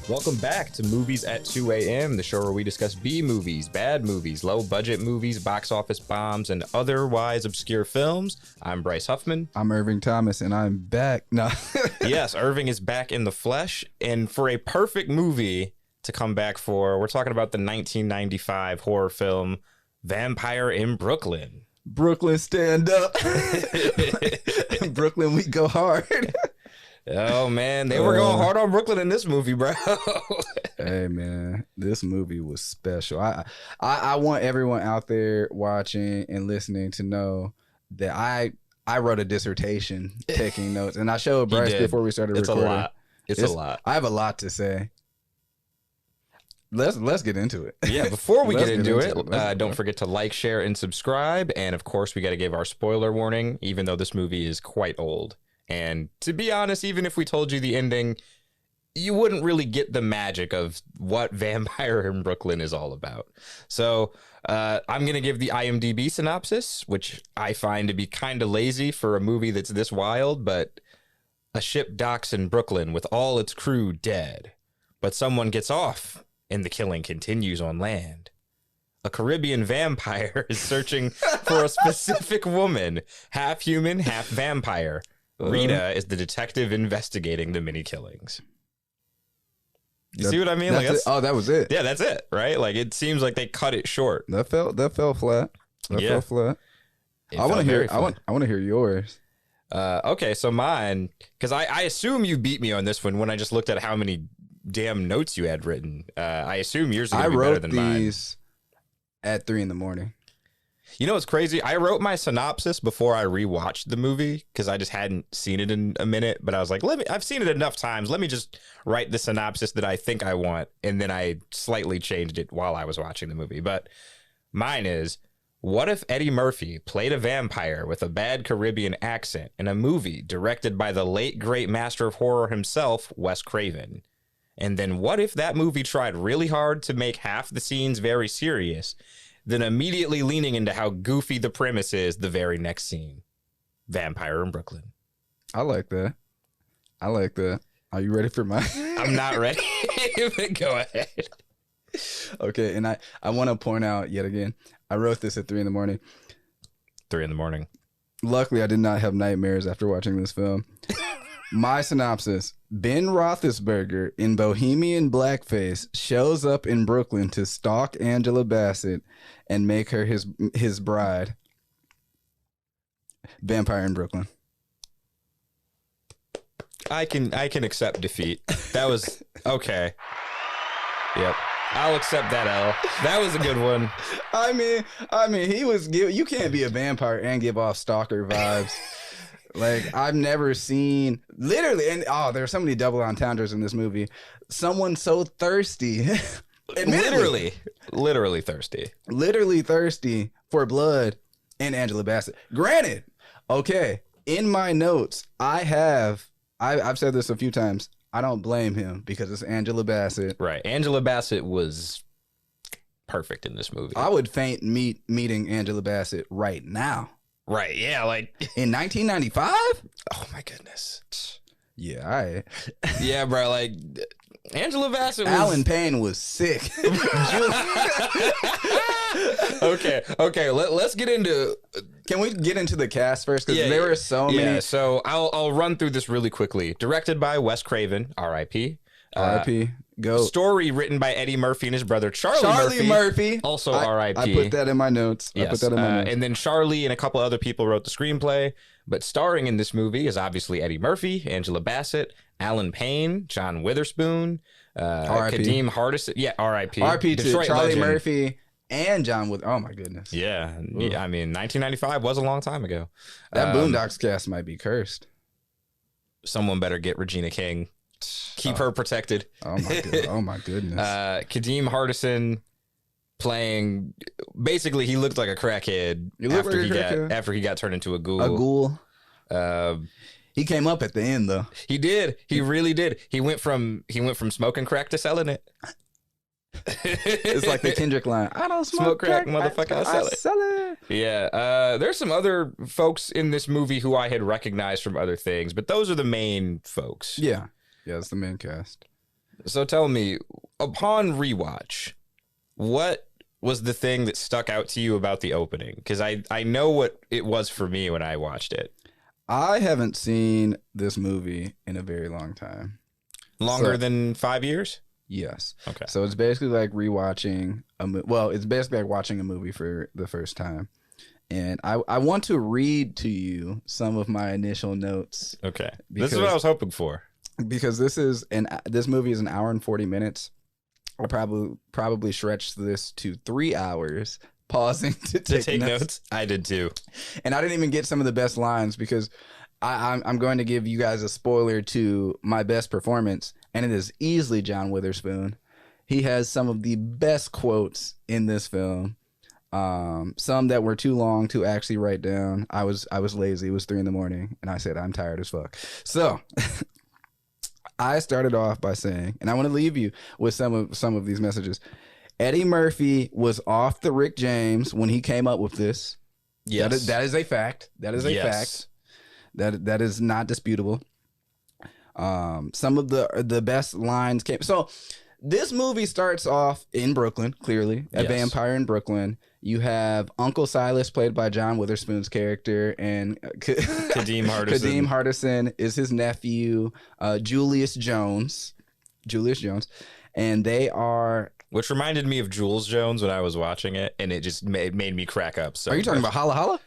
Welcome back to Movies at 2 a.m., the show where we discuss B movies, bad movies, low-budget movies, box office bombs, and otherwise obscure films. I'm Bryce Huffman. I'm Irving Thomas, and I'm back. No. Yes, Irving is back in the flesh, and for a perfect movie to come back for, we're talking about the 1995 horror film Vampire in Brooklyn. Brooklyn, stand up. Brooklyn, we go hard. Oh, man, they were going hard on Brooklyn in this movie, bro. Hey, man, this movie was special. I want everyone out there watching and listening to know that I wrote a dissertation taking notes, and I showed Bryce before we started recording. A lot. It's a lot. I have a lot to say. Let's get into it. Yeah, before we get into it, don't forget to like, share, and subscribe. And, of course, we got to give our spoiler warning, even though this movie is quite old. And to be honest, even if we told you the ending, you wouldn't really get the magic of what Vampire in Brooklyn is all about. So I'm going to give the IMDb synopsis, which I find to be kind of lazy for a movie that's this wild. But a ship docks in Brooklyn with all its crew dead. But someone gets off, and the killing continues on land. A Caribbean vampire is searching for a specific woman, half human, half vampire. Rita is the detective investigating the many killings. You see what I mean? That was it. Yeah, that's it, right? Like, it seems like they cut it short. That fell flat. Fell flat. I want to hear yours. Okay, so mine, because I assume you beat me on this one when I just looked at how many damn notes you had written. I assume yours is going to be better than mine. I wrote these at 3 a.m. You know what's crazy? I wrote my synopsis before I rewatched the movie because I just hadn't seen it in a minute. But I was like, I've seen it enough times. Let me just write the synopsis that I think I want. And then I slightly changed it while I was watching the movie. But mine is, what if Eddie Murphy played a vampire with a bad Caribbean accent in a movie directed by the late great master of horror himself, Wes Craven? And then what if that movie tried really hard to make half the scenes very serious, then immediately leaning into how goofy the premise is the very next scene? Vampire in Brooklyn. I like that. Are you ready for mine? I'm not ready. Go ahead. Okay, and I want to point out yet again, I wrote this at 3 a.m. 3 a.m. Luckily, I did not have nightmares after watching this film. My synopsis: Ben Roethlisberger in bohemian blackface shows up in Brooklyn to stalk Angela Bassett and make her his bride. Vampire in Brooklyn. I can accept defeat. That was okay. Yep. I'll accept that L. That was a good one. I mean, you can't be a vampire and give off stalker vibes. Like, I've never seen, literally, and there's so many double entendres in this movie. Someone so thirsty. Literally thirsty. Literally thirsty for blood and Angela Bassett. Granted, okay, in my notes, I've said this a few times. I don't blame him because it's Angela Bassett. Right. Angela Bassett was perfect in this movie. I would faint meeting Angela Bassett right now. Right, yeah, like in 1995? Oh my goodness. Yeah, all right. Yeah, bro, like Angela Bassett was... Alan Payne was sick. Okay, let's get into... Can we get into the cast first? Because there were so many... Yeah, so I'll run through this really quickly. Directed by Wes Craven, R.I.P. R.I.P. Go. Story written by Eddie Murphy and his brother Charlie Murphy. Also R.I.P. I put that in my notes. Yes. And then Charlie and a couple other people wrote the screenplay. But starring in this movie is obviously Eddie Murphy, Angela Bassett, Alan Payne, John Witherspoon, Kadeem Hardison. Yeah, R.I.P. R.I.P. to Charlie Murphy and John Witherspoon. Oh my goodness. Yeah. I mean, 1995 was a long time ago. That Boondocks cast might be cursed. Someone better get Regina King. Keep her protected. Oh my goodness. Kadeem Hardison playing, basically he looked like a crackhead after he got turned into a ghoul. He came up at the end though. He did. He really did. He went from smoking crack to selling it. It's like the Kendrick line. I don't smoke crack, motherfucker. I sell it. Yeah. There's some other folks in this movie who I had recognized from other things, but those are the main folks. Yeah. Yeah, it's the main cast. So tell me, upon rewatch, what was the thing that stuck out to you about the opening? Because I know what it was for me when I watched it. I haven't seen this movie in a very long time. Longer than 5 years? Yes. Okay. So it's basically like rewatching it's basically like watching a movie for the first time. And I want to read to you some of my initial notes. Okay. This is what I was hoping for. Because this movie is an hour and 40 minutes. I'll probably stretch this to 3 hours, pausing to take notes. I did too. And I didn't even get some of the best lines because I'm going to give you guys a spoiler to my best performance, and it is easily John Witherspoon. He has some of the best quotes in this film. Some that were too long to actually write down. I was lazy. It was 3 a.m, and I said I'm tired as fuck. So I started off by saying, and I want to leave you with some of these messages. Eddie Murphy was off the Rick James when he came up with this. Yes, that is a fact. That is a fact. That is not disputable. Some of the best lines came. So this movie starts off in Brooklyn, clearly a vampire in Brooklyn. You have Uncle Silas, played by John Witherspoon's character, and Kadeem Hardison. Kadeem Hardison is his nephew, Julius Jones, and they are. Which reminded me of Jules Jones when I was watching it, and it just made me crack up. So are you talking about Holla Holla?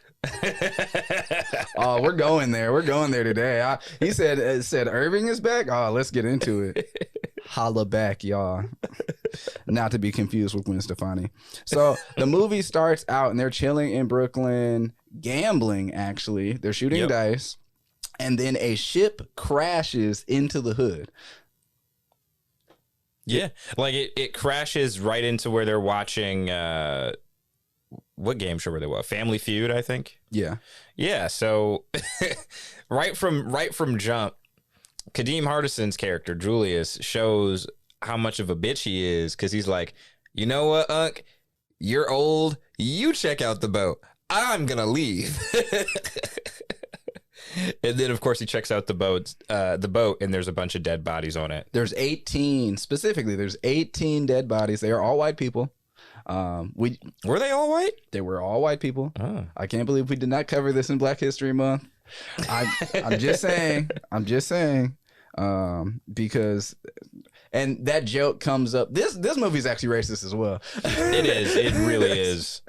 Oh, we're going there. We're going there today. He said Irving is back. Oh, let's get into it. Holla back, y'all. Not to be confused with Gwen Stefani. So the movie starts out and they're chilling in Brooklyn, gambling, actually. They're shooting dice. And then a ship crashes into the hood. Yeah. Like it crashes right into where they're watching what game show were they? Family Feud, I think. Yeah. Yeah. So right from jump, Kadeem Hardison's character, Julius, shows how much of a bitch he is because he's like, you know what, Unc? You're old. You check out the boat. I'm going to leave. And then, of course, he checks out the boat, and there's a bunch of dead bodies on it. There's 18 dead bodies. They are all white people. Were they all white? They were all white people. Oh. I can't believe we did not cover this in Black History Month. I'm just saying. Because, and that joke comes up. This movie is actually racist as well. It is. It really is.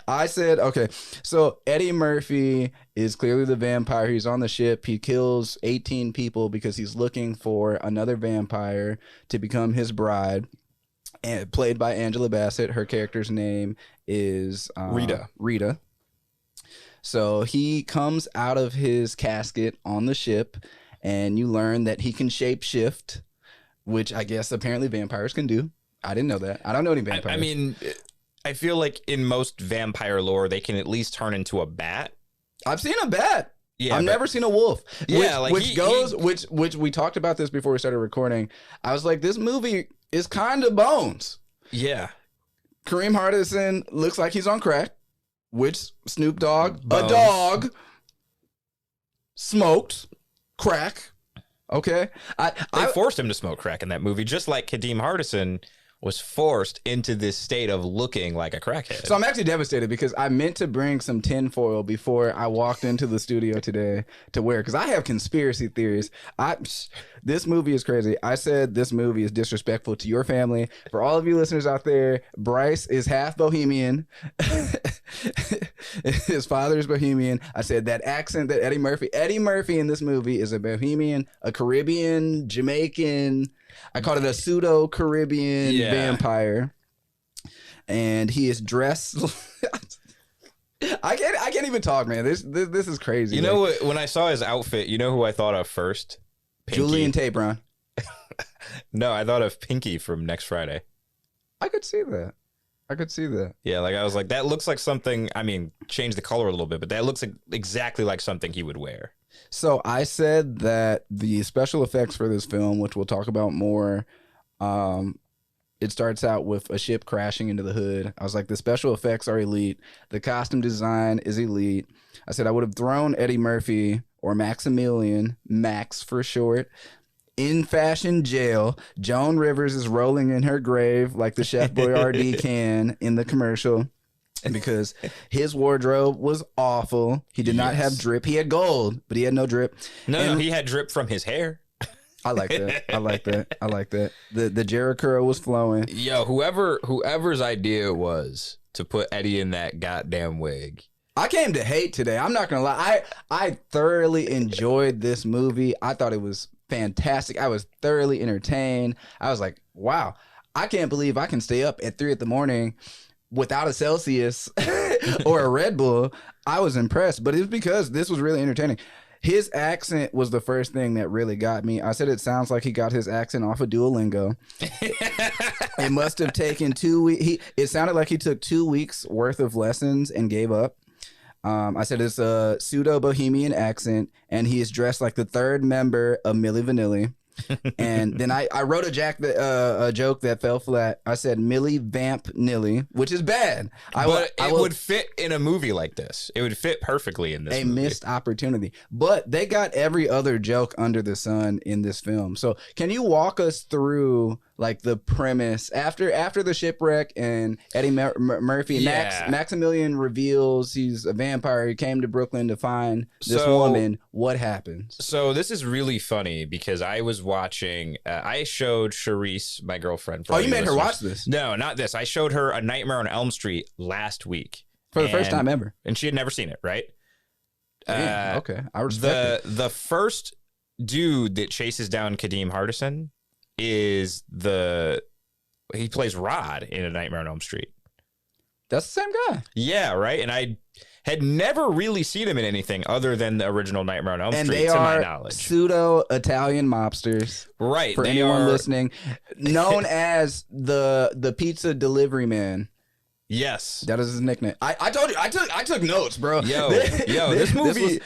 I said, okay, so Eddie Murphy is clearly the vampire. He's on the ship. He kills 18 people because he's looking for another vampire to become his bride. And played by Angela Bassett. Her character's name is Rita. So he comes out of his casket on the ship, and you learn that he can shapeshift, which I guess apparently vampires can do. I didn't know that. I don't know any vampires. I mean, I feel like in most vampire lore, they can at least turn into a bat. I've seen a bat. Yeah, I've never seen a wolf. Yeah, which we talked about this before we started recording. I was like, this movie is kind of Bones. Yeah. Kareem Hardison looks like he's on crack, which Snoop Dogg, Bones. A dog, smoked crack. Okay. They forced him to smoke crack in that movie, just like Kadeem Hardison was forced into this state of looking like a crackhead. So I'm actually devastated because I meant to bring some tinfoil before I walked into the studio today to wear, because I have conspiracy theories. This movie is crazy. I said this movie is disrespectful to your family. For all of you listeners out there, Bryce is half Bohemian. His father is Bohemian. I said that accent that Eddie Murphy in this movie is a Bohemian, a Caribbean, Jamaican. I called it a pseudo Caribbean vampire, and he is dressed. I can't even talk, man. This is crazy. You know what? When I saw his outfit, you know who I thought of first? Pinky. Julian Tabron. No, I thought of Pinky from Next Friday. I could see that. Yeah, like I was like, that looks like something. I mean, change the color a little bit, but that looks like exactly like something he would wear. So I said that the special effects for this film, which we'll talk about more, it starts out with a ship crashing into the hood. I was like, the special effects are elite. The costume design is elite. I said I would have thrown Eddie Murphy or Maximilian, Max for short, in fashion jail. Joan Rivers is rolling in her grave like the Chef Boyardee can in the commercial because his wardrobe was awful. He did not have drip. He had gold, but he had no drip. No, he had drip from his hair. I like that. I like that. The Jheri curl was flowing. Yo, whoever's idea it was to put Eddie in that goddamn wig. I came to hate today. I'm not gonna lie. I thoroughly enjoyed this movie. I thought it was fantastic. I was thoroughly entertained. I was like, wow, I can't believe I can stay up at 3 a.m. without a Celsius or a Red Bull. I was impressed, but it's because this was really entertaining. His accent was the first thing that really got me. I said it sounds like he got his accent off of Duolingo. It must have taken 2 weeks. It sounded like he took 2 weeks worth of lessons and gave up. I said it's a pseudo bohemian accent, and he is dressed like the third member of Milli Vanilli. And then I wrote a joke that fell flat. I said Millie Vamp Nilly, which is bad. But it would fit in a movie like this. It would fit perfectly in this movie. Missed opportunity. But they got every other joke under the sun in this film. So can you walk us through like the premise after the shipwreck and Eddie Murphy, Maximilian reveals he's a vampire. He came to Brooklyn to find this woman. What happens? So this is really funny because I was watching. I showed Charisse, my girlfriend. Oh, you made her watch this? No, not this. I showed her A Nightmare on Elm Street last week for the first time ever, and she had never seen it. Right? Damn, okay, I respect it. The first dude that chases down Kadeem Hardison is he plays Rod in A Nightmare on Elm Street. That's the same guy. Yeah, right. And I had never really seen him in anything other than the original Nightmare on Elm Street, they to are my knowledge. Pseudo Italian mobsters, right? For anyone listening, known as the pizza delivery man. Yes, that is his nickname. I told you, I took notes, bro. This movie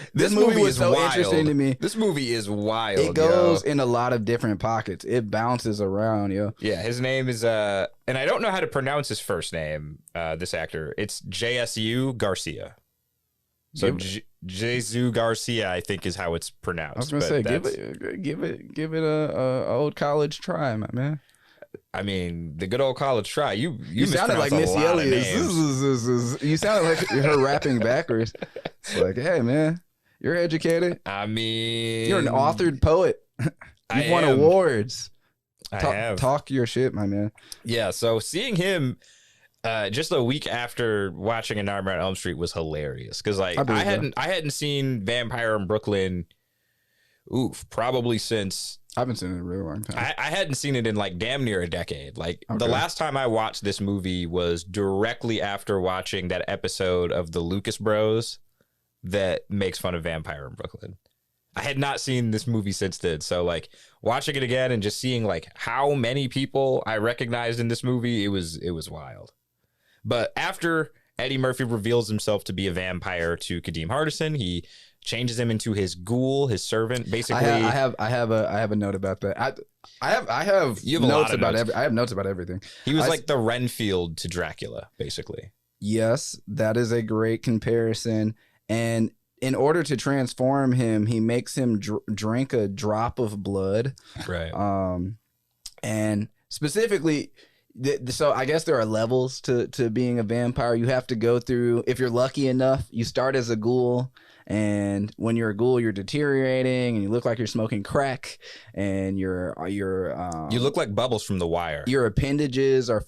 was so wild. Interesting to me. This movie is wild. It goes in a lot of different pockets. It bounces around, yo. Yeah, his name is and I don't know how to pronounce his first name. This actor, it's JSU Garcia. So Jesus Garcia, I think, is how it's pronounced. I was gonna say, give it a old college try, my man. I mean, the good old college try. You sounded like Missy Elliott. You sounded like her rapping backwards. It's like, hey, man, you're educated. I mean, you're an authored poet. You've won awards. Talk your shit, my man. Yeah. So seeing him just a week after watching A Nightmare on Elm Street was hilarious because, like, I hadn't seen Vampire in Brooklyn. Probably since. I've been seeing it in a really long time. I hadn't seen it in like damn near a decade. Like the last time I watched this movie was directly after watching that episode of the Lucas Bros that makes fun of Vampire in Brooklyn. I had not seen this movie since then. So like watching it again and just seeing like how many people I recognized in this movie, it was wild. But after Eddie Murphy reveals himself to be a vampire to Kadeem Hardison, he changes him into his ghoul, his servant. Basically, I have a note about that. I have notes about everything. He was like the Renfield to Dracula, basically. Yes, that is a great comparison. And in order to transform him, he makes him drink a drop of blood. Right. And specifically, so I guess there are levels to being a vampire. You have to go through, if you're lucky enough, you start as a ghoul. And when you're a ghoul, you're deteriorating, and you look like you're smoking crack, and you look like Bubbles from The Wire. Your appendages are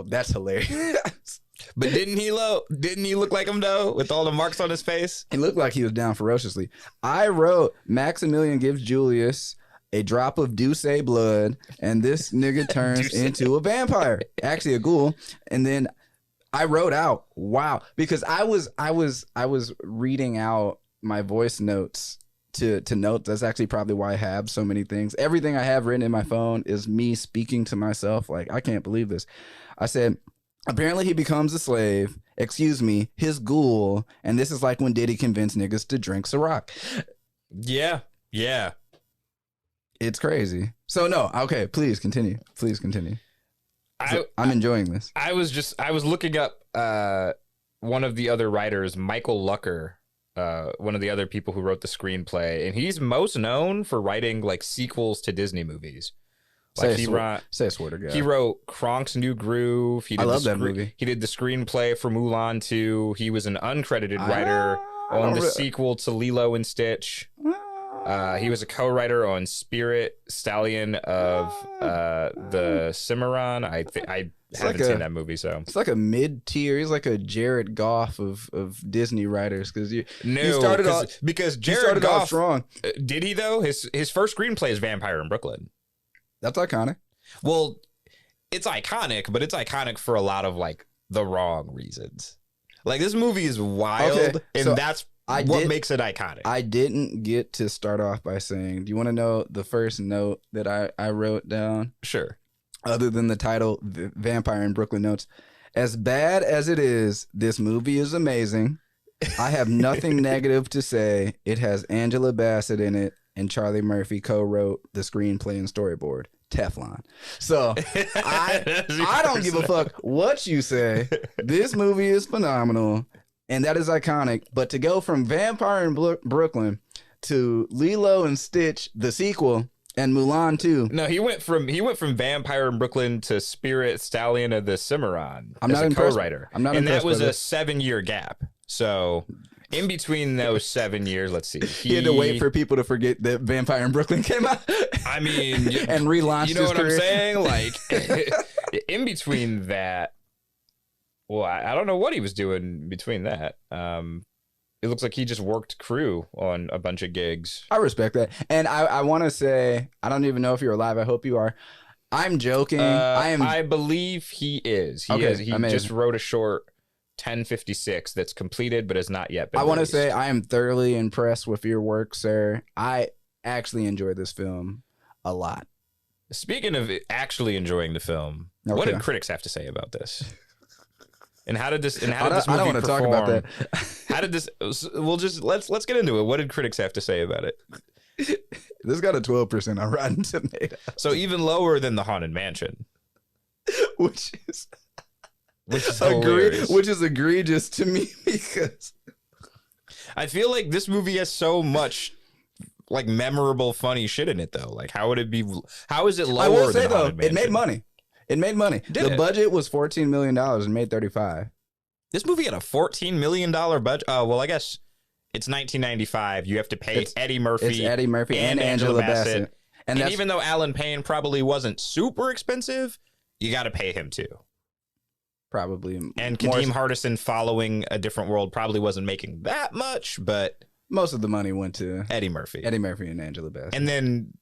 that's hilarious. But didn't he look like him though, with all the marks on his face? He looked like he was down ferociously. I wrote Maximilian gives Julius a drop of Douce blood, and this nigga turns into a vampire, actually a ghoul, and then I wrote out, wow, because I was reading out my voice notes to note. That's actually probably why I have so many things. Everything I have written in my phone is me speaking to myself. Like, I can't believe this. I said, apparently he becomes a slave, his ghoul, and this is like when Diddy convinced niggas to drink Ciroc. Yeah. It's crazy. So no, okay, please continue. I'm enjoying this. I was looking up one of the other writers, Michael Lucker. one of the other people who wrote the screenplay, and he's most known for writing like sequels to Disney movies. Like say I swear to God. He wrote Kronk's New Groove. I love that movie. He did the screenplay for Mulan 2. He was an uncredited writer on the sequel to Lilo and Stitch. He was a co-writer on Spirit, Stallion of the Cimarron. I haven't seen that movie, so it's like a mid-tier. He's like a Jared Goff of Disney writers because you because Jared Goff strong. Did he though? His first screenplay is Vampire in Brooklyn. That's iconic. Well, it's iconic, but it's iconic for a lot of like the wrong reasons. Like this movie is wild, and so that's what makes it iconic. I didn't get to start off by saying, do you want to know the first note that I wrote down? Sure. Other than the title, the Vampire in Brooklyn notes. As bad as it is, this movie is amazing. I have nothing negative to say. It has Angela Bassett in it, and Charlie Murphy co-wrote the screenplay and storyboard. Teflon. So I don't give a fuck what you say. This movie is phenomenal. And that is iconic. But to go from Vampire in Brooklyn to Lilo and Stitch, the sequel, and Mulan 2. No, he went from Vampire in Brooklyn to Spirit, Stallion of the Cimarron. I'm not a co-writer. I'm not and impressed. That was a 7-year gap. So in between those 7 years, let's see. He had to wait for people to forget that Vampire in Brooklyn came out. I mean, and relaunched. You know his what career. I'm saying? Like in between that. Well, I don't know what he was doing between that. It looks like he just worked crew on a bunch of gigs. I respect that. And I want to say, I don't even know if you're alive. I hope you are. I'm joking. I believe he is. He amazing. Just wrote a short 1056 that's completed but has not yet been I want to released. say I am thoroughly impressed with your work, sir. I actually enjoyed this film a lot. Speaking of actually enjoying the film, what did critics have to say about this? And how did this movie perform? I don't want to talk about that. How did this? We'll just let's get into it. What did critics have to say about it? This got a 12% on Rotten Tomatoes, so even lower than The Haunted Mansion, which is egregious to me because I feel like this movie has so much like memorable, funny shit in it. Though, like how would it be? How is it lower? I will say than though, Haunted Mansion? it made money. It made money. The budget was $14 million and made 35. This movie had a $14 million budget. Oh, well, I guess it's 1995. You have to pay Eddie Murphy. It's Eddie Murphy and Angela Bassett. And even though Alan Payne probably wasn't super expensive, you got to pay him too. Probably. And Kadeem Hardison following A Different World probably wasn't making that much, but most of the money went to Eddie Murphy and Angela Bassett. And then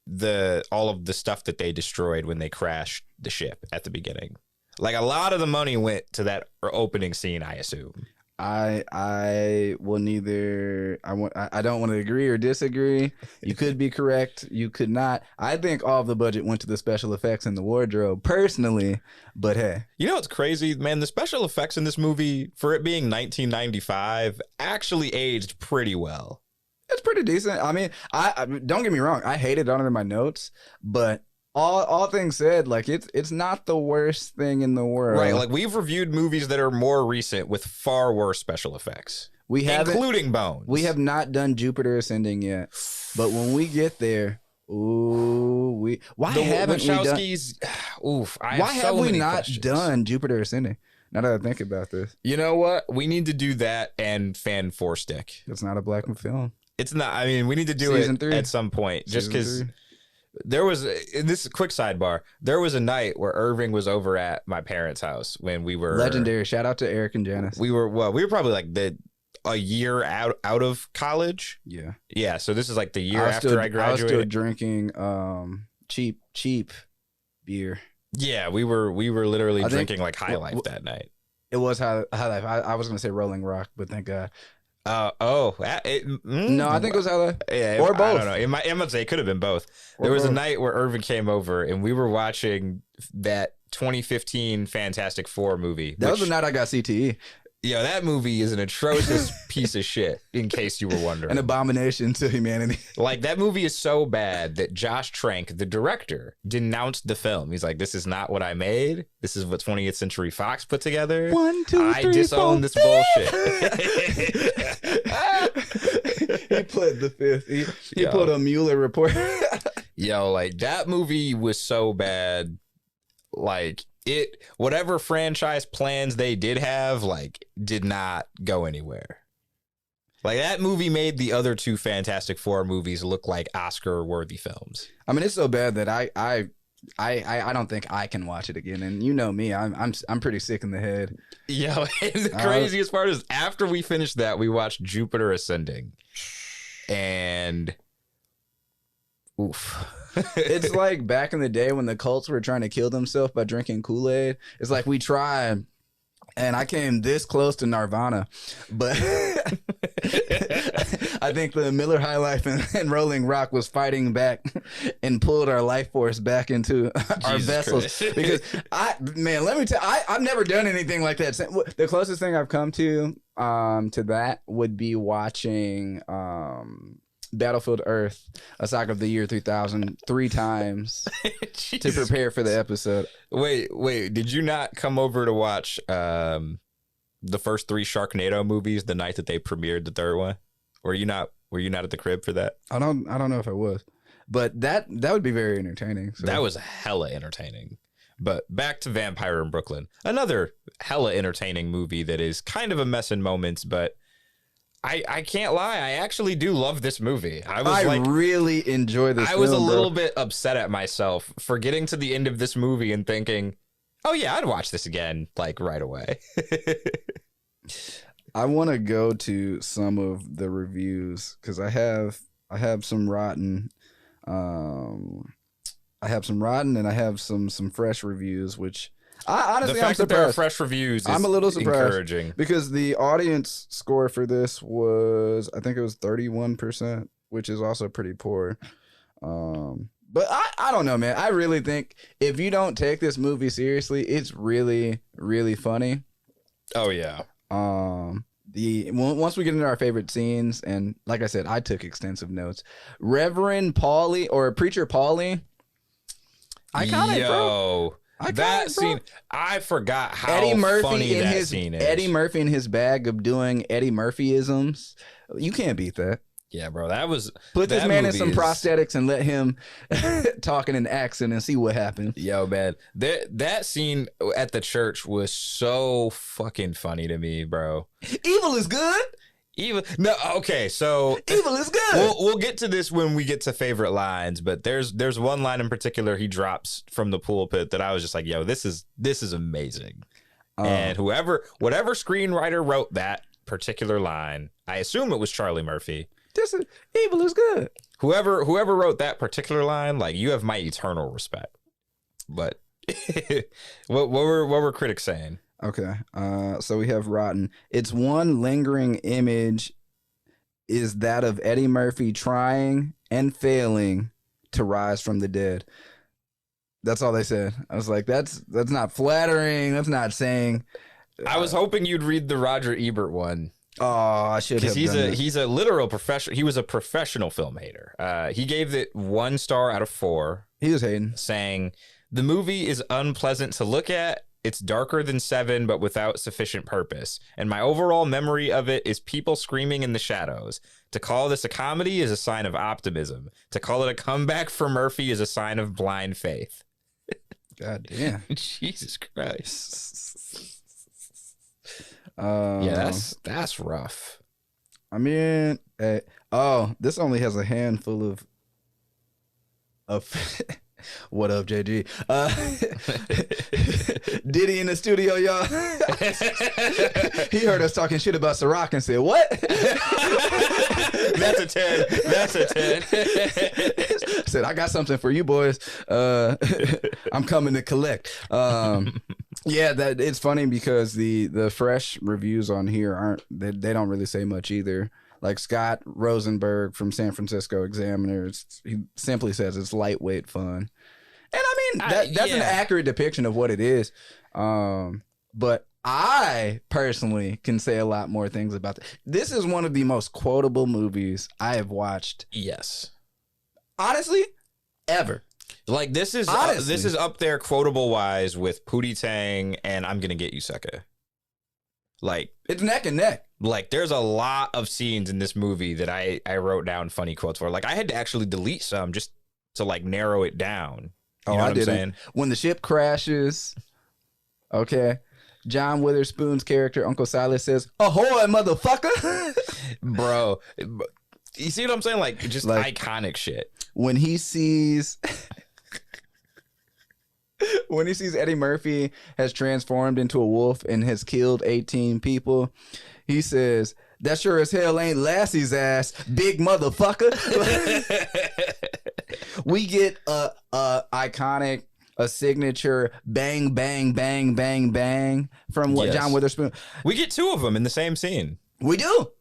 all of the stuff that they destroyed when they crashed the ship at the beginning. Like a lot of the money went to that opening scene, I assume. I will neither. I don't want to agree or disagree. You could be correct. You could not. I think all of the budget went to the special effects and the wardrobe personally, but hey. You know what's crazy, man? The special effects in this movie, for it being 1995, actually aged pretty well. It's pretty decent. I mean, I don't get me wrong. I hated on it in my notes, but all things said, like it's not the worst thing in the world. Right. Like we've reviewed movies that are more recent with far worse special effects. Including Bones. We have not done Jupiter Ascending yet. But when we get there, why haven't we not done Jupiter Ascending? Now that I think about this. You know what? We need to do that and Fan 4 Stick. It's not a black film. It's not. I mean, we need to do Season it 3. at some point. Just because there was this is a quick sidebar. There was a night where Irving was over at my parents' house when we were legendary. Shout out to Eric and Janice. We were probably like a year out of college. Yeah. So this is like the year after I graduated. I was still drinking cheap beer. Yeah, we were literally drinking like High Life that night. It was High Life. I was gonna say Rolling Rock, but thank God. No, I think it was High Life. Yeah, or both. I don't know. I'm gonna say it could have been both. There was a night where Irvin came over and we were watching that 2015 Fantastic Four movie. That was the night I got CTE. Yeah, that movie is an atrocious piece of shit, in case you were wondering. An abomination to humanity. Like, that movie is so bad that Josh Trank, the director, denounced the film. He's like, this is not what I made. This is what 20th Century Fox put together. 1, 2, 3, I disown 4. this bullshit. pled the fifth. He put a Mueller report. Yo, like that movie was so bad. Like whatever franchise plans they did have, like did not go anywhere. Like that movie made the other two Fantastic Four movies look like Oscar-worthy films. I mean, it's so bad that I don't think I can watch it again. And you know me, I'm pretty sick in the head. Yo, and the craziest part is after we finished that, we watched Jupiter Ascending, and oof. It's like back in the day when the cults were trying to kill themselves by drinking Kool-Aid. It's like we tried, and I came this close to Nirvana, but I think the Miller High Life and Rolling Rock was fighting back and pulled our life force back into our vessels. Christ. Because let me tell you, I've never done anything like that. The closest thing I've come to that would be watching Battlefield Earth, a Saga of the Year 3000 3 times to prepare for the episode. Wait, did you not come over to watch the first 3 Sharknado movies the night that they premiered the third one? Were you not at the crib for that? I don't know if I was, but that would be very entertaining. So. That was hella entertaining. But back to Vampire in Brooklyn, another hella entertaining movie that is kind of a mess in moments, but I can't lie. I actually do love this movie. I really enjoy this. I was a little bit upset at myself for getting to the end of this movie and thinking, oh yeah, I'd watch this again, like right away. I want to go to some of the reviews because I have some rotten. I have some rotten and I have some fresh reviews, which honestly, the fact I'm surprised. That there are fresh reviews, I'm a little surprised, encouraging because the audience score for this was, I think it was 31%, which is also pretty poor. But I don't know, man. I really think if you don't take this movie seriously, it's really, really funny. Oh yeah. Once we get into our favorite scenes, and like I said, I took extensive notes. Reverend Paulie or Preacher Paulie, iconic, bro. That scene, I forgot how Eddie Murphy funny in that his scene is. Eddie Murphy in his bag of doing Eddie Murphyisms. You can't beat that. Yeah, bro, that was... Put this man in some prosthetics and let him talk in an accent and see what happens. Yo, man, that scene at the church was so fucking funny to me, bro. Evil is good. Okay, so evil is good. We'll get to this when we get to favorite lines, but there's one line in particular he drops from the pulpit that I was just like, yo, this is amazing. And whatever screenwriter wrote that particular line, I assume it was Charlie Murphy. Evil is good. Whoever wrote that particular line, like, you have my eternal respect. But what were critics saying? Okay, so we have rotten. Its one lingering image is that of Eddie Murphy trying and failing to rise from the dead. That's all they said. I was like, that's not flattering. That's not saying. I was hoping you'd read the Roger Ebert one. Oh, I should have. Because he's a literal professional. He was a professional film hater. He gave it 1 star out of 4. He was hating, saying the movie is unpleasant to look at. It's darker than Seven, but without sufficient purpose. And my overall memory of it is people screaming in the shadows. To call this a comedy is a sign of optimism. To call it a comeback for Murphy is a sign of blind faith. God damn. Jesus Christ. Yeah, that's rough. I mean, this only has a handful of what up, JG? Diddy in the studio, y'all. He heard us talking shit about Ciroc and said, what? That's a 10. That's a 10. Said, I got something for you boys. I'm coming to collect. Yeah, that it's funny because the fresh reviews on here they don't really say much either. Like Scott Rosenberg from San Francisco Examiner, he simply says it's lightweight fun. And I mean, that's an accurate depiction of what it is. But I personally can say a lot more things about this. This is one of the most quotable movies I have watched. Yes. Honestly, ever. Like, this is up there quotable wise with Pootie Tang and I'm Gonna Get You, Sucker. Like, it's neck and neck. Like, there's a lot of scenes in this movie that I wrote down funny quotes for. Like, I had to actually delete some just to, like, narrow it down. You know what I'm saying? When the ship crashes, okay, John Witherspoon's character, Uncle Silas, says, "Ahoy, motherfucker!" Bro, you see what I'm saying? Like, just like, iconic shit. When he sees... When he sees Eddie Murphy has transformed into a wolf and has killed 18 people, he says, "That sure as hell ain't Lassie's ass, big motherfucker." We get a signature bang, bang, bang, bang, bang from John Witherspoon. We get two of them in the same scene. We do.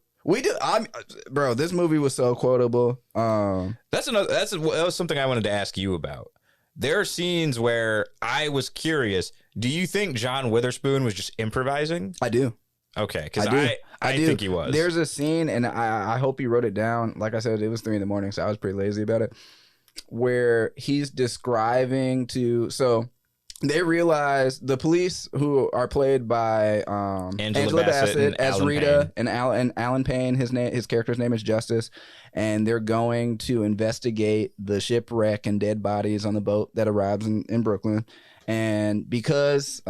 Bro, this movie was so quotable. That was something I wanted to ask you about. There are scenes where I was curious. Do you think John Witherspoon was just improvising? I do. Okay, because I think he was. There's a scene, and I hope he wrote it down. Like I said, it was 3 a.m, so I was pretty lazy about it. Where he's describing so they realize the police, who are played by Angela Bassett as Rita, Payne. and Alan Payne. His character's name is Justice, and they're going to investigate the shipwreck and dead bodies on the boat that arrives in Brooklyn. And because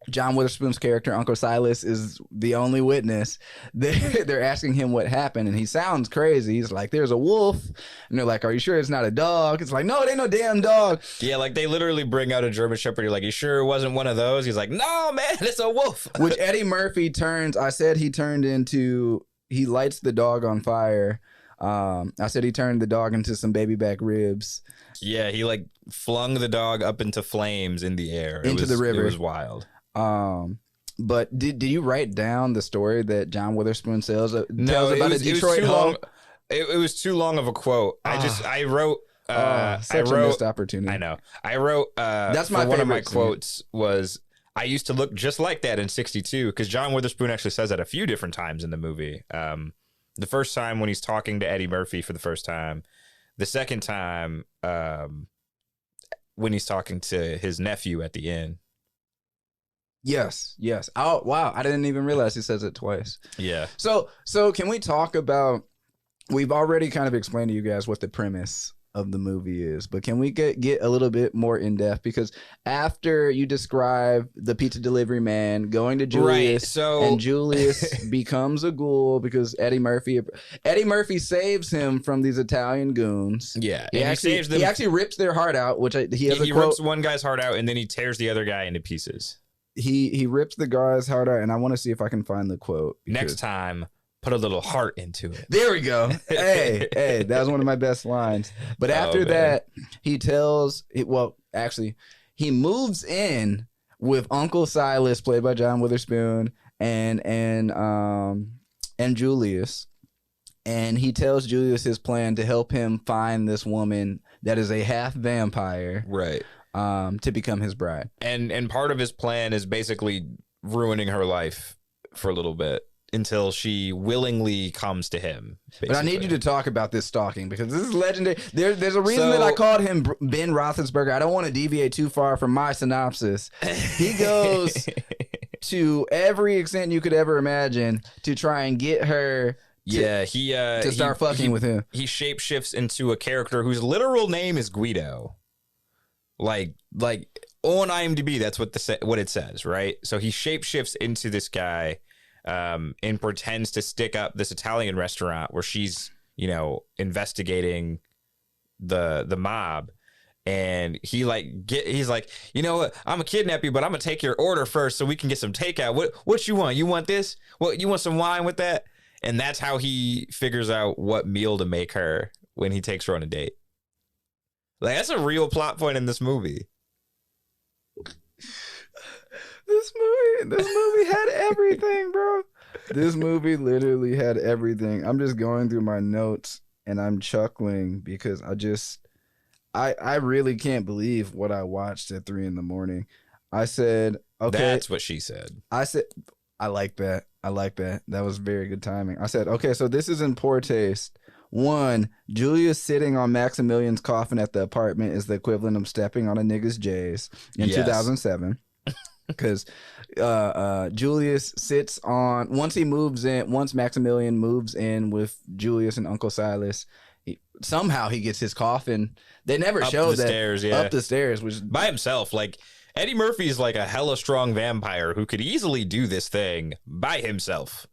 John Witherspoon's character, Uncle Silas, is the only witness, they're asking him what happened, and he sounds crazy. He's like, "There's a wolf," and they're like, "Are you sure it's not a dog?" It's like, "No, it ain't no damn dog." Yeah, like they literally bring out a German Shepherd. You're like, "You sure it wasn't one of those?" He's like, "No, man, it's a wolf." Which Eddie Murphy he lights the dog on fire. I said he turned the dog into some baby back ribs. Yeah, he like flung the dog up into flames in the air. Into the river. It was wild. But did you write down the story that John Witherspoon tells about a Detroit home? It was too long of a quote. I wrote such a missed opportunity. I know. I wrote that's my one of my quotes was, "I used to look just like that in '62," because John Witherspoon actually says that a few different times in the movie. The first time when he's talking to Eddie Murphy for the first time, the second time when he's talking to his nephew at the end. Yes. Oh, wow. I didn't even realize he says it twice. Yeah. So can we talk about, we've already kind of explained to you guys what the premise of the movie is, but can we get a little bit more in depth? Because after you describe the pizza delivery man going to Julius, and Julius becomes a ghoul because Eddie Murphy saves him from these Italian goons. Yeah, he saves them. He actually rips their heart out, which he rips one guy's heart out and then he tears the other guy into pieces. He rips the guy's heart out, and I want to see if I can find the quote. Next time, put a little heart into it. There we go. Hey, that was one of my best lines. But after that, he moves in with Uncle Silas, played by John Witherspoon, and Julius. And he tells Julius his plan to help him find this woman that is a half vampire. Right. To become his bride. And part of his plan is basically ruining her life for a little bit until she willingly comes to him. Basically. But I need you to talk about this stalking, because this is legendary. There's a reason that I called him Ben Roethlisberger. I don't want to deviate too far from my synopsis. He goes to every extent you could ever imagine to try and get her to start fucking with him. He shapeshifts into a character whose literal name is Guido. Like on IMDb, that's what it says, right? So he shapeshifts into this guy, and pretends to stick up this Italian restaurant where she's, investigating the mob, and he's like, "You know what? I'm gonna kidnap you, but I'm gonna take your order first so we can get some takeout. What you want? You want this? What you want? Some wine with that?" And that's how he figures out what meal to make her when he takes her on a date. Like, that's a real plot point in this movie. This movie had everything, bro. This movie literally had everything. I'm just going through my notes and I'm chuckling because I really can't believe what I watched at 3 a.m. I said, okay. That's what she said. I said, I like that. That was very good timing. I said, okay, so this is in poor taste. 1, Julius sitting on Maximilian's coffin at the apartment is the equivalent of stepping on a nigga's J's in 2007. because Julius sits on once Maximilian moves in with Julius and Uncle Silas. Somehow he gets his coffin. They never show that stairs, up the stairs, which by himself. Like Eddie Murphy's like a hella strong vampire who could easily do this thing by himself,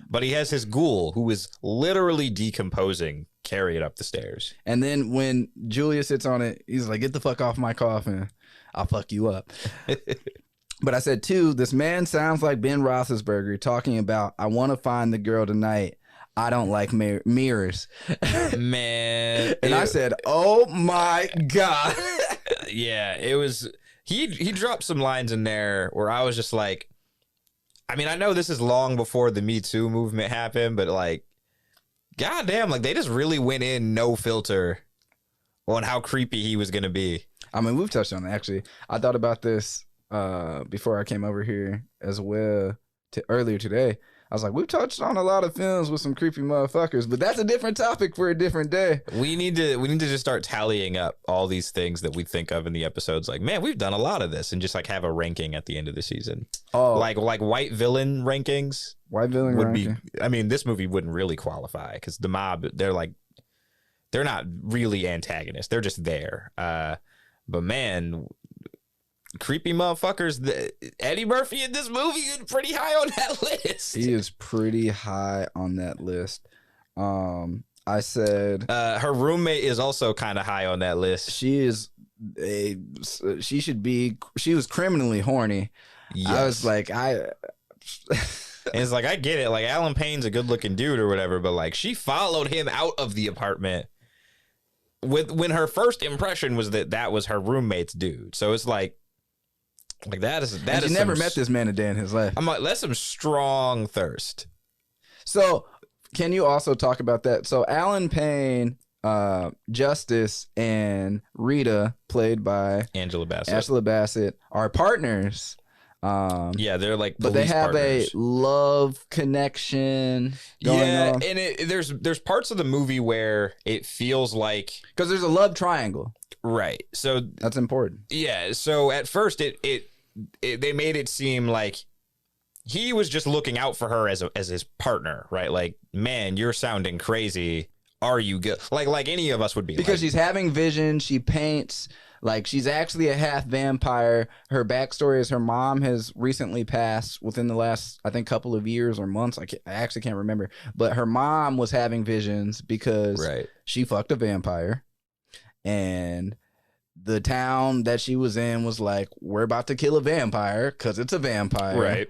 but he has his ghoul who is literally decomposing, carry it up the stairs. And then when Julius sits on it, he's like, "Get the fuck off my coffin! I'll fuck you up." But I said too, this man sounds like Ben Roethlisberger talking about, "I want to find the girl tonight. I don't like mirrors." Man. And I said, "Oh my God." Yeah, it was, he dropped some lines in there where I was just like, I mean, I know this is long before the Me Too movement happened, but like, goddamn, like they just really went in no filter on how creepy he was going to be. I mean, we've touched on it, actually. I thought about this before I came over here as well earlier today. I was like, we've touched on a lot of films with some creepy motherfuckers, but that's a different topic for a different day. We need to just start tallying up all these things that we think of in the episodes. Like, man, we've done a lot of this, and just like have a ranking at the end of the season. Oh, like white villain rankings. White villain would ranking. be. I mean, this movie wouldn't really qualify because the mob, they're not really antagonists. They're just there. But man, creepy motherfuckers. Eddie Murphy in this movie is pretty high on that list. He is pretty high on that list. I said her roommate is also kind of high on that list. She was criminally horny. Yes. I was like, and it's like, I get it. Like, Alan Payne's a good looking dude or whatever, but like, she followed him out of the apartment when her first impression was that was her roommate's dude. So it's like that is she never met this man a day in his life. I'm like, that's some strong thirst. So can you also talk about that? So Alan Payne, Justice, and Rita, played by Angela Bassett, are partners. Yeah, they're like, but they have partners. A love connection going on. And there's parts of the movie where it feels like, because there's a love triangle, right? So that's important. Yeah. So at first, they made it seem like he was just looking out for her as his partner, right? Like, man, you're sounding crazy. Are you good? Like any of us would be. Because she's having visions. She paints. Like, she's actually a half vampire. Her backstory is her mom has recently passed within the last, I think, couple of years or months. I actually can't remember. But her mom was having visions because she fucked a vampire. And the town that she was in was like, we're about to kill a vampire because it's a vampire. Right.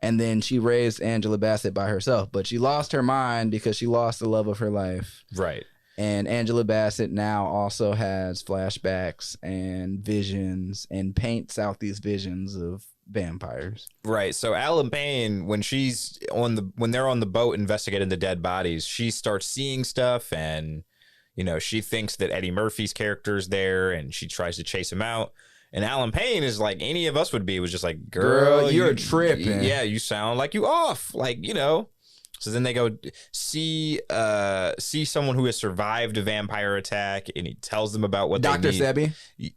And then she raised Angela Bassett by herself. But she lost her mind because she lost the love of her life. Right. And Angela Bassett now also has flashbacks and visions and paints out these visions of vampires. Right. So Alan Payne, when they're on the boat investigating the dead bodies, she starts seeing stuff, and she thinks that Eddie Murphy's character's there, and she tries to chase him out. And Alan Payne is like any of us would be, was just like, girl, you're tripping. Yeah, you sound like you off. Like, So then they go see someone who has survived a vampire attack, and he tells them about what Dr. they need. Sebi?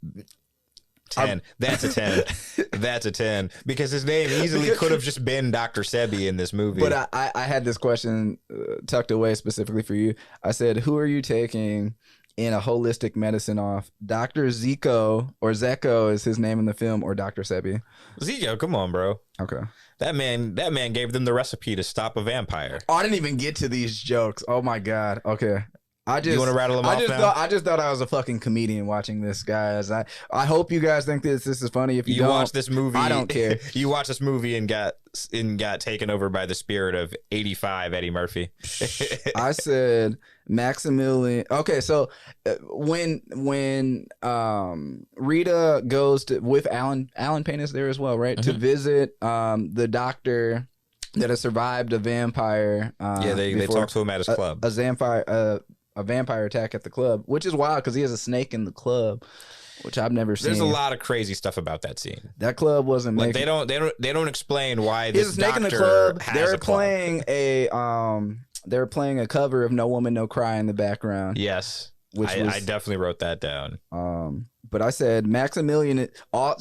10. That's a 10. That's a 10. Because his name easily could have just been Dr. Sebi in this movie. But I had this question tucked away specifically for you. I said, who are you taking in a holistic medicine off? Dr. Zico, or Zeko is his name in the film, or Dr. Sebi? Zico, come on, bro. Okay. That man gave them the recipe to stop a vampire. Oh, I didn't even get to these jokes. Oh my God. Okay. You want to rattle them off now? I just thought I was a fucking comedian watching this, guys. I hope you guys think this is funny. If you don't watch this movie, I don't care. You watch this movie and got taken over by the spirit of 85 Eddie Murphy. I said Maximilian. Okay, so when Rita goes with Alan Payne is there as well, right? Mm-hmm. To visit the doctor that has survived a vampire. They talk to him at his club. A vampire attack at the club, which is wild because he has a snake in the club, which I've never seen. There's a lot of crazy stuff about that scene. That club wasn't like they don't explain why this doctor in the club. Has a club. They were playing a cover of No Woman No Cry in the background. Yes, I definitely wrote that down. But I said Maximilian.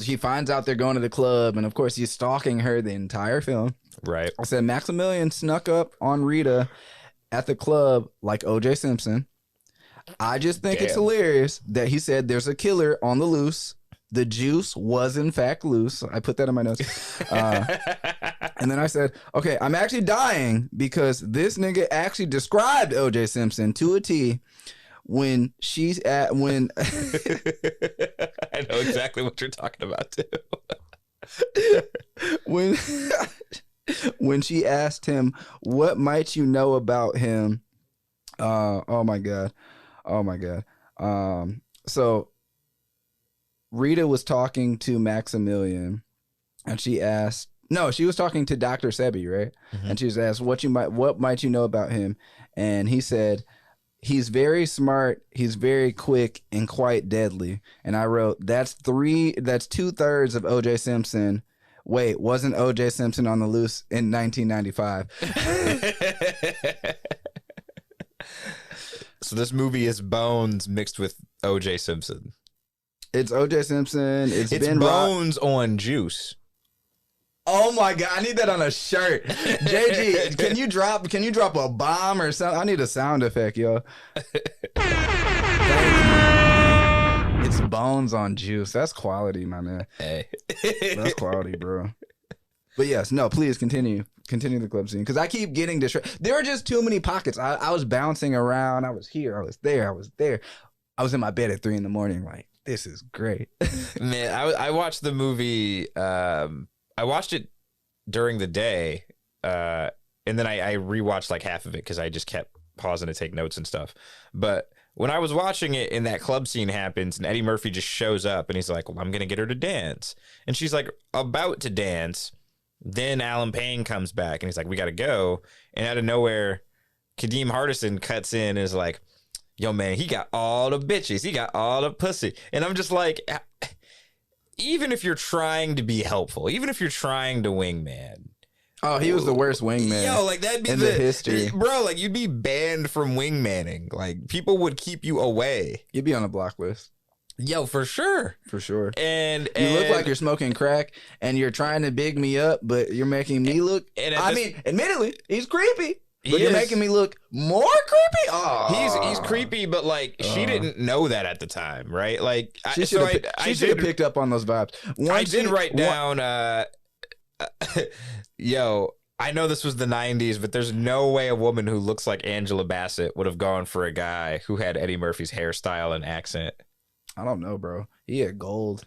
She finds out they're going to the club, and of course he's stalking her the entire film. Right. I said Maximilian snuck up on Rita at the club like O.J. Simpson. I just think it's hilarious that he said there's a killer on the loose. The juice was in fact loose. I put that in my notes. And then I said, okay, I'm actually dying because this nigga actually described O.J. Simpson to a T when she's at when I know exactly what you're talking about too. when she asked him, what might you know about him? Oh my God. So Rita was talking to Maximilian and she was talking to Dr. Sebi, right? Mm-hmm. And she was asked, what might you know about him? And he said, he's very smart, he's very quick and quite deadly. And I wrote, that's 2/3 of O.J. Simpson. Wait, wasn't O.J. Simpson on the loose in 1995? So this movie is Bones mixed with O.J. Simpson. It's O.J. Simpson. It's Ben Bones on Juice. Oh my God, I need that on a shirt. JG, can you drop a bomb or something? I need a sound effect, yo. It's Bones on Juice. That's quality, my man. Hey. That's quality, bro. But yes, no, please continue the club scene because I keep getting distracted. There are just too many pockets. I was bouncing around. I was here. I was there. I was in my bed at 3 a.m. like, this is great. Man, I watched the movie. I watched it during the day, and then I rewatched like half of it because I just kept pausing to take notes and stuff. But when I was watching it and that club scene happens and Eddie Murphy just shows up and he's like, well, I'm going to get her to dance. And she's like about to dance. Then Alan Payne comes back and he's like, we got to go. And out of nowhere, Kadeem Hardison cuts in and is like, yo, man, he got all the bitches. He got all the pussy. And I'm just like, even if you're trying to be helpful, even if you're trying to wingman. Oh, he was the worst wingman. Yo, like that'd be in the history. Bro, like you'd be banned from wingmanning. Like people would keep you away. You'd be on a block list. Yo, for sure. For sure. And you look like you're smoking crack and you're trying to big me up, but you're making me look. I mean, admittedly, he's creepy. But you're making me look more creepy? Oh. He's creepy, but like she didn't know that at the time, right? Like she should have picked up on those vibes. I did write down yo, I know this was the 90s, but there's no way a woman who looks like Angela Bassett would have gone for a guy who had Eddie Murphy's hairstyle and accent. I don't know, bro. He had gold.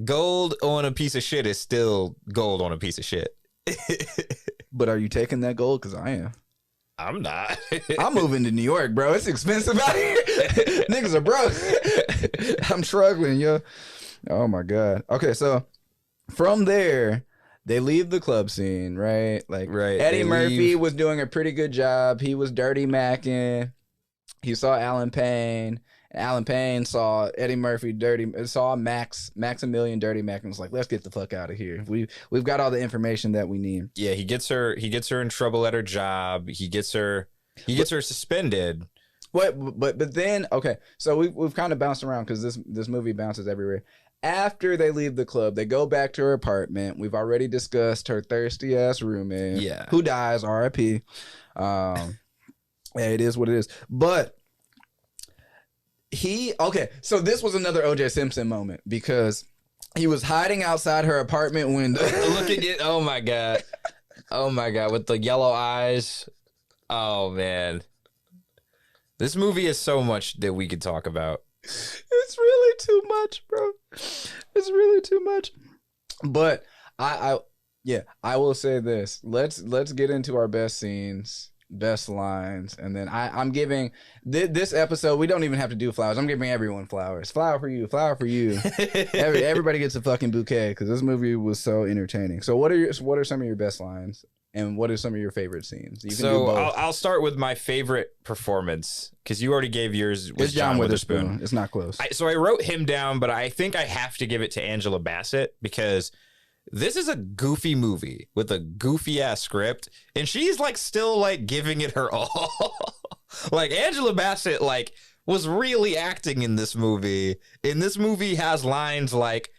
Gold on a piece of shit is still gold on a piece of shit. But are you taking that gold? Because I am. I'm not. I'm moving to New York, bro. It's expensive out here. Niggas are broke. I'm struggling, yo. Oh, my God. Okay, so from there, they leave the club scene, right? Like, right. Eddie Murphy was doing a pretty good job. He was dirty macking. He saw Alan Payne. Alan Payne saw Eddie Murphy saw Maximilian dirty mac and was like, let's get the fuck out of here. We've got all the information that we need. Yeah, he gets her in trouble at her job. He gets her suspended. But then, okay, so we've kind of bounced around because this movie bounces everywhere. After they leave the club, they go back to her apartment. We've already discussed her thirsty ass roommate. Yeah. Who dies, R.I.P. Yeah, it is what it is. But so this was another O.J. Simpson moment because he was hiding outside her apartment window. Looking at, oh my God, with the yellow eyes. Oh man, this movie is so much that we could talk about. It's really too much, bro. It's really too much. But I will say this. Let's get into our best scenes. Best lines, and then I'm giving this episode. We don't even have to do flowers. I'm giving everyone flowers. Flower for you. Everybody gets a fucking bouquet because this movie was so entertaining. So what are some of your best lines, and what are some of your favorite scenes? You can do both. I'll start with my favorite performance because you already gave yours. It's John Witherspoon. It's not close. So I wrote him down, but I think I have to give it to Angela Bassett because this is a goofy movie with a goofy ass script, and she's like still like giving it her all. Like Angela Bassett like was really acting in this movie. And this movie has lines like,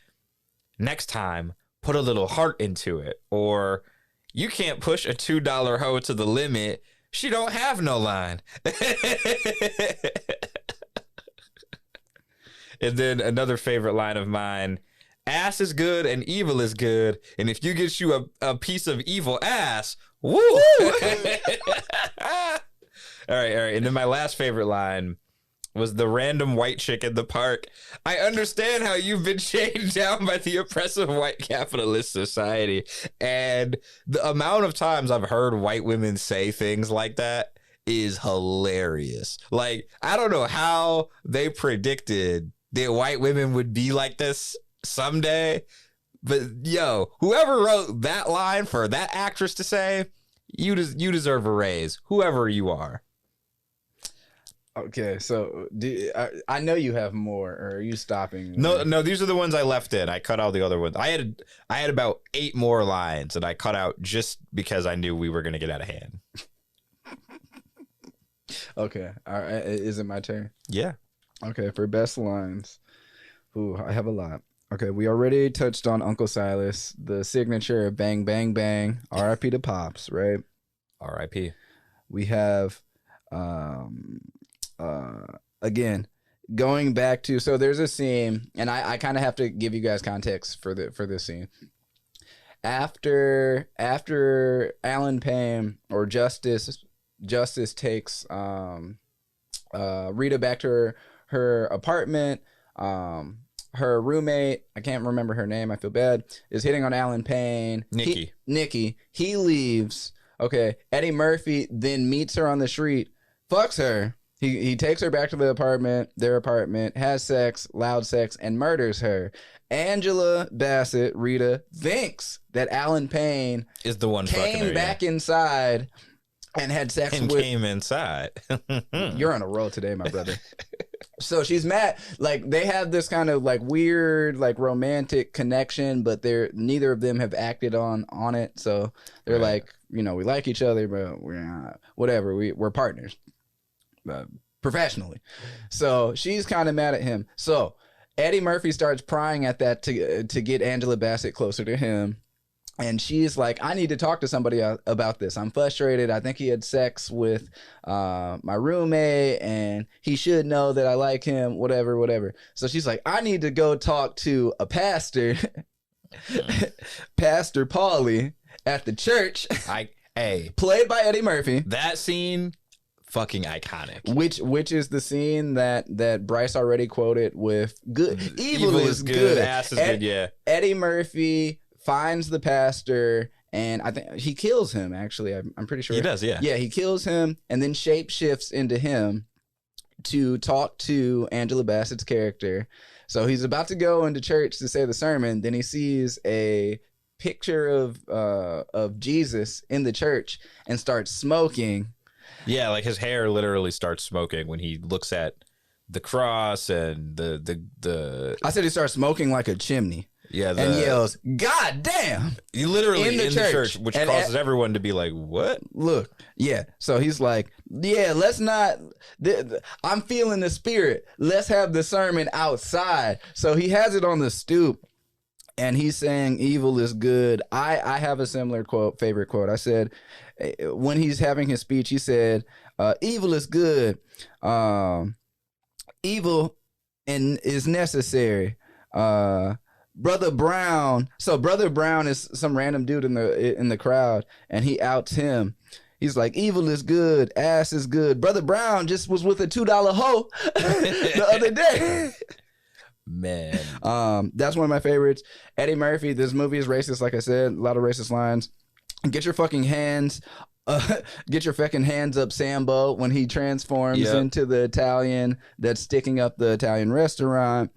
next time, put a little heart into it. Or, you can't push a $2 hoe to the limit. She don't have no line. And then another favorite line of mine, ass is good and evil is good. And if you get you a piece of evil ass, woo! All right. And then my last favorite line was the random white chick in the park. I understand how you've been chained down by the oppressive white capitalist society. And the amount of times I've heard white women say things like that is hilarious. Like, I don't know how they predicted that white women would be like this someday. But, yo, whoever wrote that line for that actress to say, you deserve a raise, whoever you are. Okay, so I know you have more, or are you stopping? No, these are the ones I left in. I cut out the other ones. I had about 8 more lines that I cut out just because I knew we were going to get out of hand. Okay, all right. Is it my turn? Yeah. Okay, for best lines. Ooh, I have a lot. Okay, we already touched on Uncle Silas, the signature of bang, bang, bang. R.I.P. to Pops, right? R.I.P. We have, again, going back to, so there's a scene, and I kind of have to give you guys context for this scene. After Alan Payne or Justice takes Rita back to her apartment. Her roommate, I can't remember her name, I feel bad, is hitting on Alan Payne. Nikki. He leaves. Okay. Eddie Murphy then meets her on the street, fucks her. He takes her back to their apartment, has sex, loud sex, and murders her. Angela Bassett, Rita, thinks that Alan Payne is the one came back inside and had sex and with... came inside. You're on a roll today, my brother. So she's mad. Like, they have this kind of like weird, like romantic connection, but neither of them have acted on it. So they're like, we like each other, but we're not, whatever. We're partners, professionally. So she's kind of mad at him. So Eddie Murphy starts prying at that to get Angela Bassett closer to him. And she's like, I need to talk to somebody about this. I'm frustrated. I think he had sex with my roommate, and he should know that I like him, whatever. So she's like, I need to go talk to a pastor, Pastor Paulie at the church. Played by Eddie Murphy. That scene, fucking iconic. Which is the scene that Bryce already quoted with good. Evil is good. Ass is good, yeah. Eddie Murphy finds the pastor, and I think he kills him, actually. I'm pretty sure. He does, yeah. Yeah, he kills him and then shapeshifts into him to talk to Angela Bassett's character. So he's about to go into church to say the sermon. Then he sees a picture of Jesus in the church and starts smoking. Yeah, like his hair literally starts smoking when he looks at the cross and the I said he starts smoking like a chimney. Yeah, and yells, "God damn!" He literally in the church, which causes everyone to be like, "What?" Look, yeah. So he's like, "Yeah, let's not. I'm feeling the spirit. Let's have the sermon outside." So he has it on the stoop, and he's saying, "Evil is good." I have a similar favorite quote. I said, when he's having his speech, he said, "Evil is good. Evil is necessary." Brother Brown. So Brother Brown is some random dude in the crowd, and he outs him. He's like, evil is good, ass is good. Brother Brown just was with a $2 hoe the other day. Man. That's one of my favorites. Eddie Murphy, this movie is racist, like I said, a lot of racist lines. Get your fucking hands up, Sambo, when he transforms into the Italian that's sticking up the Italian restaurant.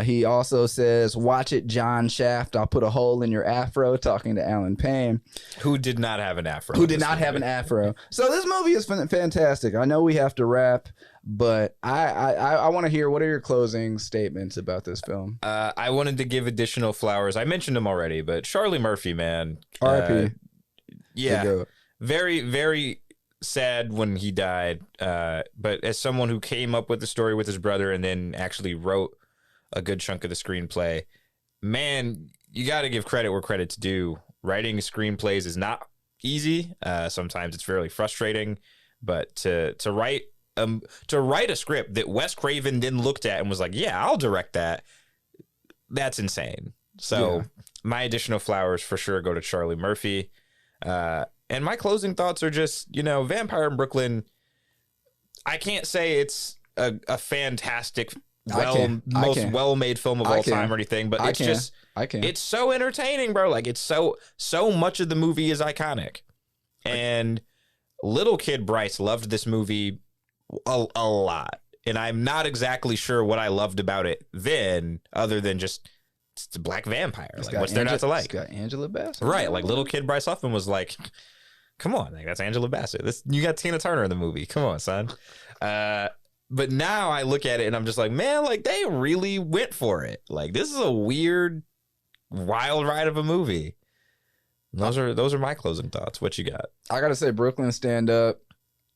He also says, watch it, John Shaft. I'll put a hole in your afro, talking to Alan Payne. Who did not have an afro. So this movie is fantastic. I know we have to wrap, but I want to hear, what are your closing statements about this film? I wanted to give additional flowers. I mentioned him already, but Charlie Murphy, man. R.I.P. Yeah. Very, very sad when he died. But as someone who came up with the story with his brother and then actually wrote a good chunk of the screenplay, man, you got to give credit where credit's due. Writing screenplays is not easy. Sometimes it's fairly frustrating, but to write a script that Wes Craven then looked at and was like, yeah, I'll direct that. That's insane. So my additional flowers for sure go to Charlie Murphy. And my closing thoughts are just, Vampire in Brooklyn. I can't say it's a fantastic, most well-made film of all time or anything, but it's so entertaining, bro. Like, it's so much of the movie is iconic. And little kid Bryce loved this movie a lot. And I'm not exactly sure what I loved about it then, other than just it's a black vampire. Like, what's there not to like? It's got Angela Bassett. Right. Like, little kid Bryce Huffman was like, come on, like, that's Angela Bassett. You got Tina Turner in the movie. Come on, son. But now I look at it and I'm just like, man, like, they really went for it. Like, this is a weird, wild ride of a movie. Those are my closing thoughts. What you got? I gotta say, Brooklyn stand up.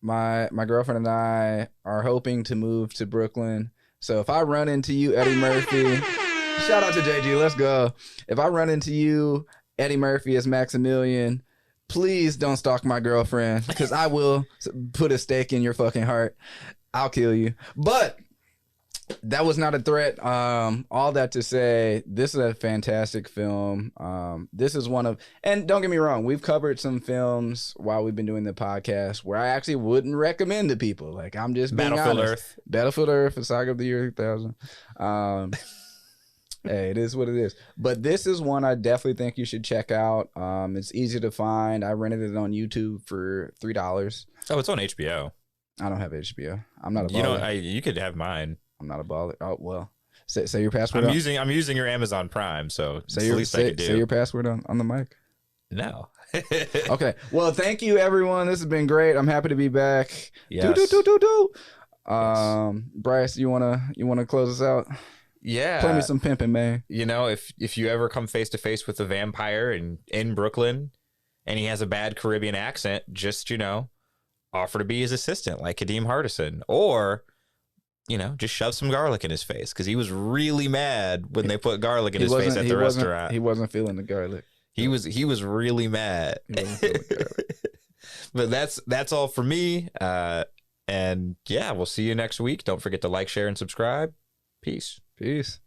My girlfriend and I are hoping to move to Brooklyn. So if I run into you, Eddie Murphy, shout out to JG, let's go. If I run into you, Eddie Murphy as Maximilian, please don't stalk my girlfriend, because I will put a stake in your fucking heart. I'll kill you. But that was not a threat. All that to say, this is a fantastic film. This is one of, and don't get me wrong, we've covered some films while we've been doing the podcast where I actually wouldn't recommend to people. Like, I'm just being Battlefield honest. Earth. Battlefield Earth, a Saga of the Year 2000. Hey, it is what it is. But this is one I definitely think you should check out. It's easy to find. I rented it on YouTube for $3. Oh, it's on HBO. I don't have HBO. I'm not a baller. You could have mine. I'm not a baller. Oh, well. Say your password. I'm using your Amazon Prime, so it's the least I could do. Say your password on the mic. No. Okay. Well, thank you, everyone. This has been great. I'm happy to be back. Yes. Bryce, you wanna close us out? Yeah. Play me some pimping, man. If you ever come face to face with a vampire in Brooklyn and he has a bad Caribbean accent, just, offer to be his assistant like Kadeem Hardison, or just shove some garlic in his face, because he was really mad when they put garlic in his face at the restaurant. He wasn't feeling the garlic. He was really mad. He wasn't feeling the garlic. But that's all for me. And yeah, we'll see you next week. Don't forget to like, share, and subscribe. Peace. Peace.